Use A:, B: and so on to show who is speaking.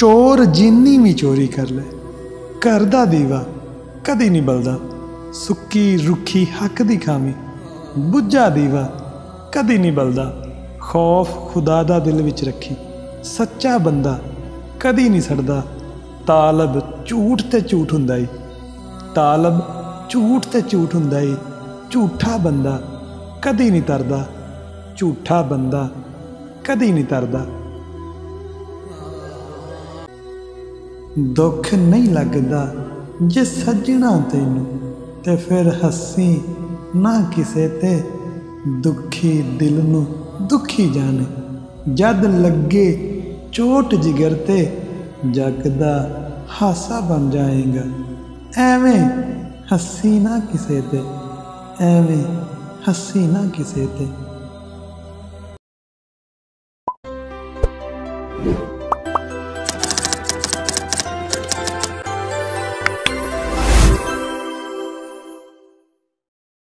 A: चोर जिन्नी भी चोरी कर ले, घर दा दीवा कदी नहीं बलदा। सुक्की रुखी हक दी खामी, बुझा दीवा कदी नहीं बलदा। खौफ खुदा दा दिल विच रखी, सच्चा बंदा कदी नहीं सड़दा। तालब झूठ ते झूठ हुंदा ई, तालब झूठ ते झूठ हुंदा ई। झूठा बंदा कदी नहीं तरदा, झूठा बंदा कदी नहीं तरदा। दुख नहीं लगदा जे सजना तैनू, ते फिर हसी ना किसे ते। दुखी दिल नू दुखी जाने, जद लगे चोट जिगर ते। जगदा हासा बन जाएगा, एवें हसी ना किसे ते, एवें हसी ना किसे ते।